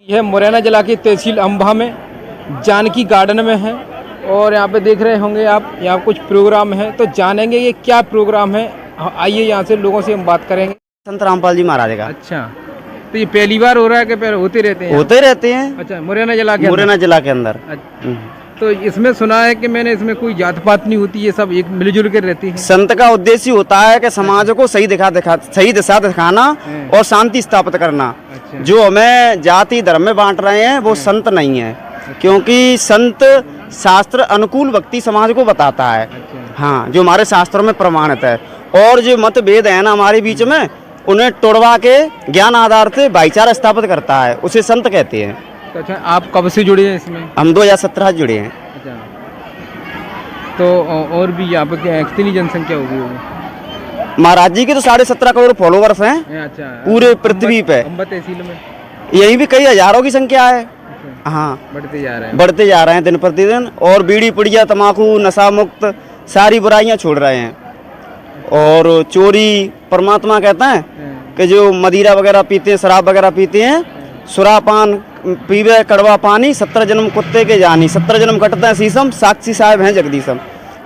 यह मुरैना जिला की तहसील अम्बा में जानकी गार्डन में है और यहाँ पे देख रहे होंगे आप, यहाँ कुछ प्रोग्राम है तो जानेंगे ये क्या प्रोग्राम है। आइए यहाँ से लोगों से हम बात करेंगे। संत रामपाल जी महाराज का। अच्छा, तो ये पहली बार हो रहा है कि पहले होते रहते हैं? होते रहते हैं। अच्छा, मुरैना जिला के अंदर। तो इसमें सुना है कि मैंने इसमें कोई जात पात नहीं होती, ये सब एक मिलजुल कर रहती है। संत का उद्देश्य होता है कि समाज को सही दिशा दिखाना और शांति स्थापित करना। अच्छा। जो हमें जाति धर्म में बांट रहे हैं वो संत नहीं है, क्योंकि संत शास्त्र अनुकूल व्यक्ति समाज को बताता है। हाँ, जो हमारे शास्त्रों में प्रमाणित है। और जो मतभेद है ना हमारे बीच में, उन्हें तोड़वा के ज्ञान आधार से भाईचारा स्थापित करता है, उसे संत कहते हैं। अच्छा, आप कब से जुड़े हैं इसमें? हम 2017 जुड़े हैं। अच्छा, तो और भी यहाँ पे कितनी जनसंख्या होगी? महाराज जी के तो 17.5 करोड़ फॉलोवर्स हैं। अच्छा, पूरे पृथ्वी पे। अम्बा तहसील में यही भी कई हजारों की संख्या है। अच्छा, हाँ, बढ़ते जा रहे हैं दिन प्रतिदिन। और बीड़ी पुड़िया तम्बाकू नशा मुक्त सारी बुराइयां छोड़ रहे हैं। और चोरी, परमात्मा कहता है कि जो मदिरा वगैरह पीते हैं, शराब वगैरह पीते हैं, सुरापान पीवे कड़वा पानी, 17 जन्म कुत्ते के जानी, 17 जन्म कटते हैं शीशम, साक्षी साहेब हैं जगदीशम।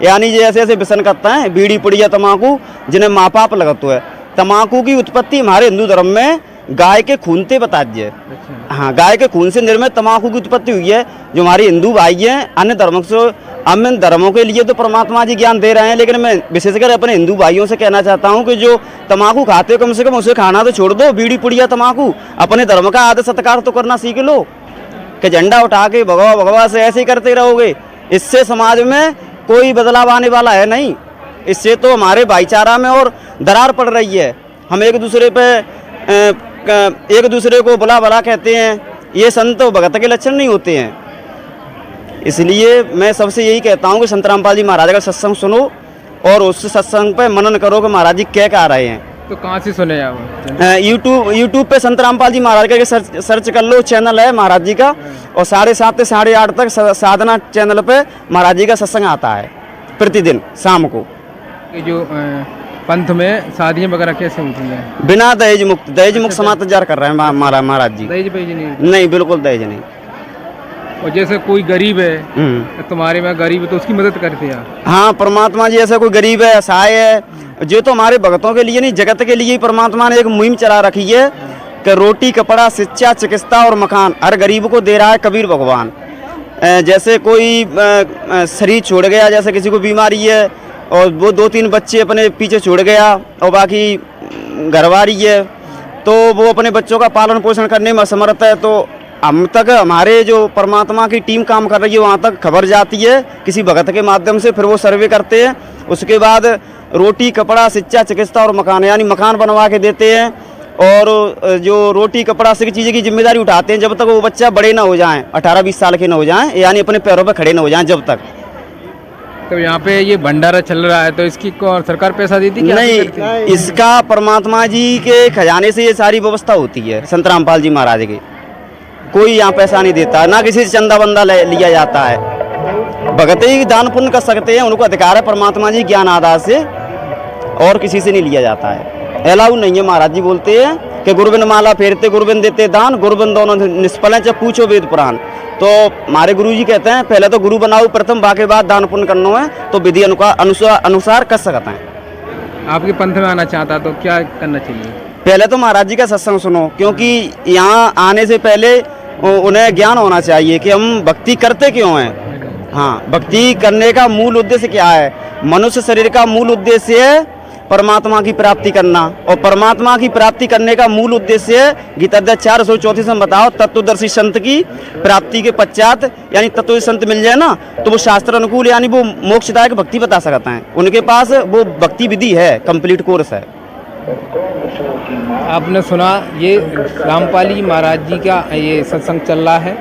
यानी जैसे ऐसे व्यसन करता है बीड़ी पुड़िया तम्बाकू, जिन्हें माँ बाप लगत है। तम्बाकू की उत्पत्ति हमारे हिंदू धर्म में गाय के खून से बताइए। अच्छा। हाँ, गाय के खून से निर्मित तम्बाकू की उत्पत्ति हुई है। जो हमारे हिंदू भाई हैं, अन्य धर्मों के लिए तो परमात्मा जी ज्ञान दे रहे हैं, लेकिन मैं विशेषकर अपने हिंदू भाइयों से कहना चाहता हूँ कि जो तम्बाकू खाते हो कम से कम उसे खाना तो छोड़ दो। बीड़ी पुड़िया तम्बाकू, अपने धर्म का आदर सत्कार तो करना सीख लो। कि झंडा उठा के भगवा भगवा से ऐसे ही करते रहोगे, इससे समाज में कोई बदलाव आने वाला है नहीं। इससे तो हमारे भाईचारा में और दरार पड़ रही है। हम एक दूसरे को बुला भला कहते हैं, ये संत भगत के लक्षण नहीं होते हैं। इसलिए मैं सबसे यही कहता हूँ कि संत रामपाल जी महाराज का सत्संग सुनो और उस सत्संग पे मनन करो कि महाराज जी क्या कह रहे हैं। तो कहाँ से सुने आप? यूट्यूब पे संत रामपाल जी महाराज का सर्च कर लो, चैनल है महाराज जी का। और 7:30 से 8:30 तक साधना चैनल पे महाराज जी का सत्संग आता है प्रतिदिन शाम को। ये जो पंथ में शादियाँ वगैरह कैसे होती हैं? बिना दहेज मुक्त समाज तैयार कर रहे हैं महाराज जी। दहेज नहीं, बिल्कुल दहेज नहीं। और जैसे कोई गरीब है, तुम्हारे में गरीब है तो उसकी मदद करते हैं? हाँ, परमात्मा जी ऐसा कोई गरीब है, असहाय है, जो तो हमारे भक्तों के लिए नहीं जगत के लिए ही परमात्मा ने एक मुहिम चला रखी है कि रोटी कपड़ा शिक्षा चिकित्सा और मकान हर गरीब को दे रहा है कबीर भगवान। जैसे कोई शरीर छोड़ गया, जैसे किसी को बीमारी है और वो 2-3 बच्चे अपने पीछे छोड़ गया और बाकी घरवारी है, तो वो अपने बच्चों का पालन पोषण करने में असमर्थ है, तो हम तक हमारे जो परमात्मा की टीम काम कर रही है वहाँ तक खबर जाती है किसी भगत के माध्यम से। फिर वो सर्वे करते हैं, उसके बाद रोटी कपड़ा शिक्षा चिकित्सा और मकान यानी मकान बनवा के देते हैं। और जो रोटी कपड़ा से चीज़ें की जिम्मेदारी उठाते हैं जब तक वो बच्चा बड़े ना हो जाएं, 18-20 साल के ना हो जाएं, यानी अपने पैरों पर खड़े ना हो जाएं जब तक। तो यहाँ पे ये भंडारा चल रहा है, तो इसकी सरकार पैसा देती क्या? नहीं, इसका परमात्मा जी के खजाने से ये सारी व्यवस्था होती है। संत रामपाल जी महाराज के कोई यहाँ पैसा नहीं देता, ना किसी से चंदा बंदा लिया जाता है। भगत ही दान पुण्य कर सकते हैं, उनको अधिकार है परमात्मा जी ज्ञान आधार से, और किसी से नहीं लिया जाता है। अलाउ नहीं है। महाराज जी बोलते हैं कि गुरुबिंद माला फेरते गुरुबिंद देते दान, गुरुबिंद दोनों निष्फल हैं, जब पूछो वेद पुराण। तो हमारे गुरु जी कहते हैं पहले तो गुरु बनाओ प्रथम, बाकी बाद दान पुण्य करना है, तो विधि अनुसार कर सकते हैं। आपके पंथ में आना चाहता तो क्या करना चाहिए? पहले तो महाराज जी का सत्संग सुनो, क्योंकि यहाँ आने से पहले उन्हें ज्ञान होना चाहिए कि हम भक्ति करते क्यों हैं। हाँ, भक्ति करने का मूल उद्देश्य क्या है? मनुष्य शरीर का मूल उद्देश्य है परमात्मा की प्राप्ति करना, और परमात्मा की प्राप्ति करने का मूल उद्देश्य है गीताध्याय 434 में बताओ, तत्वदर्शी संत की प्राप्ति के पश्चात यानी तत्व संत मिल जाए ना, तो वो शास्त्र अनुकूल यानी वो मोक्षदायक भक्ति बता सकता है। उनके पास वो भक्ति विधि है, कंप्लीट कोर्स है। आपने सुना ये रामपाल जी महाराज जी का ये सत्संग चल रहा है।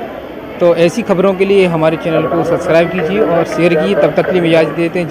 तो ऐसी खबरों के लिए हमारे चैनल को सब्सक्राइब कीजिए और शेयर कीजिए। तब तक के लिए इजाज़त देते हैं। जय